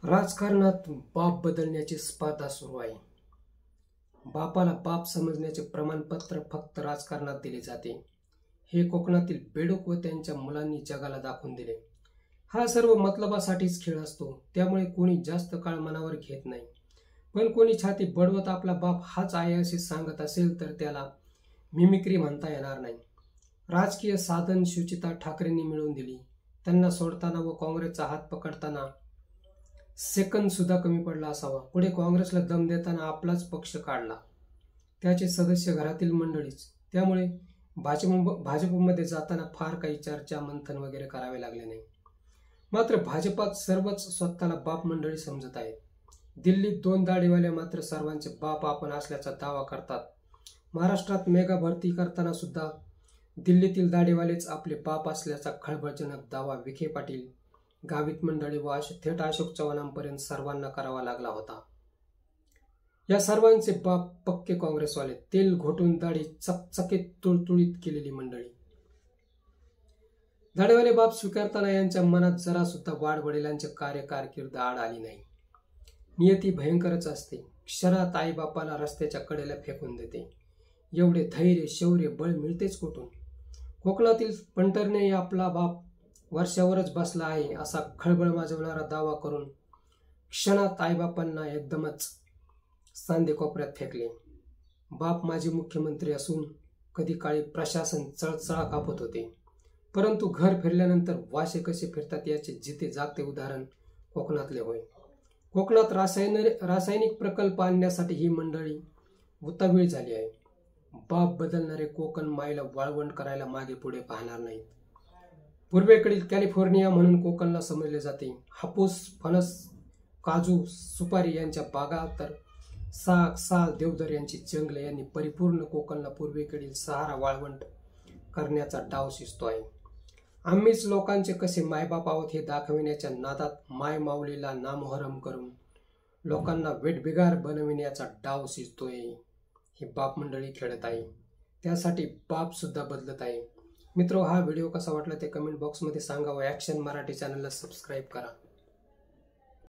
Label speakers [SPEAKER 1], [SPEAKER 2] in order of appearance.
[SPEAKER 1] राजकारणात बाप बदलण्याची स्पर्धा सुरू आहे. बापाला बाप समजण्याचे प्रमाणपत्र फक्त राजकारणात दिले जाते. हे कोकणातील बेडूक व त्यांच्या मुलांनी जगाला दाखवून दिले. हा सर्व मतलबासाठीच खेळ असतो, त्यामुळे कोणी जास्त काळ मनावर घेत नाही. पण कोणी छाती बडवत आपला बाप हाच आहे असे सांगत असेल तर त्याला मिमिक्री म्हणता येणार नाही. राजकीय साधन सुचिता ठाकरेंनी मिळवून दिली. त्यांना सोडताना व काँग्रेसचा हात पकडताना सेकंद सुद्धा कमी पडला असावा. पुढे काँग्रेसला दम देताना आपलाच पक्ष काढला, त्याचे सदस्य घरातील मंडळीच. त्यामुळे भाजपमध्ये जाताना फार काही चर्चा मंथन वगैरे करावे लागले नाही. मात्र भाजपात सर्वच स्वतःला बाप मंडळी समजत आहेत. दिल्लीत 2 दाढीवाले मात्र सर्वांचे बाप आपण असल्याचा दावा करतात. महाराष्ट्रात मेगा भरती करताना सुद्धा दिल्लीतील दाढीवालेच आपले बाप असल्याचा खळबळजनक दावा विखे पाटील, गावित मंडळी व थेट अशोक चव्हाणांपर्यंत सर्वांना करावा लागला होता. या सर्वांचे बाप पक्के काँग्रेसवाले, तेल घोटून दाढी चकचकीत तुळतुळीत केलेली मंडळी. दाढीवाले बाप स्वीकारताना यांच्या मनात जरा सुद्धा वाडवडिलांचे कारकीर्द आड आली नाही. नियती भयंकरच असते. क्षणात आई बापाला रस्त्याच्या कडेला फेकून देते. एवढे धैर्य, शौर्य, बळ मिळतेच कुठून? कोकणातील पंटरने आपला बाप वर्षावरच बसला आहे असा खळबळ माजवणारा दावा करून क्षणात आईबापांना एकदमच सांधे कोपऱ्यात फेकले. बाप माजी मुख्यमंत्री असून कधी काळी प्रशासन चळचळा कापत होते, परंतु घर फिरल्यानंतर वाशे कसे फिरतात याचे जिथे जागते उदाहरण कोकणातले होय. कोकणात रासायनिक प्रकल्प आणण्यासाठी ही मंडळी उतावीळ झाली आहे. बाप बदलणारे कोकण मायला वाळवंट करायला मागे पुढे पाहणार नाहीत. पूर्वेकडील कॅलिफोर्निया म्हणून कोकणला समजले जाते. हापूस, फणस, काजू, सुपारी यांच्या बागा तर साग, साल, देवदर यांची जंगले यांनी परिपूर्ण कोकणला पूर्वेकडील सहारा वाळवंट करण्याचा डाव शिजतो आहे. आम्हीच लोकांचे कसे मायबाप आहोत हे दाखविण्याच्या नादात माय माऊलीला नामोहरम करून लोकांना वेठबिगार बनविण्याचा डाव शिजतोय. ही बाप मंडळी खेळत आहे, त्यासाठी बाप सुद्धा बदलत आहे. मित्रो, हा व्हिडिओ कसा वाटला ते कमेंट बॉक्समध्ये सांगा व ॲक्शन मराठी चॅनलला सबस्क्राईब करा.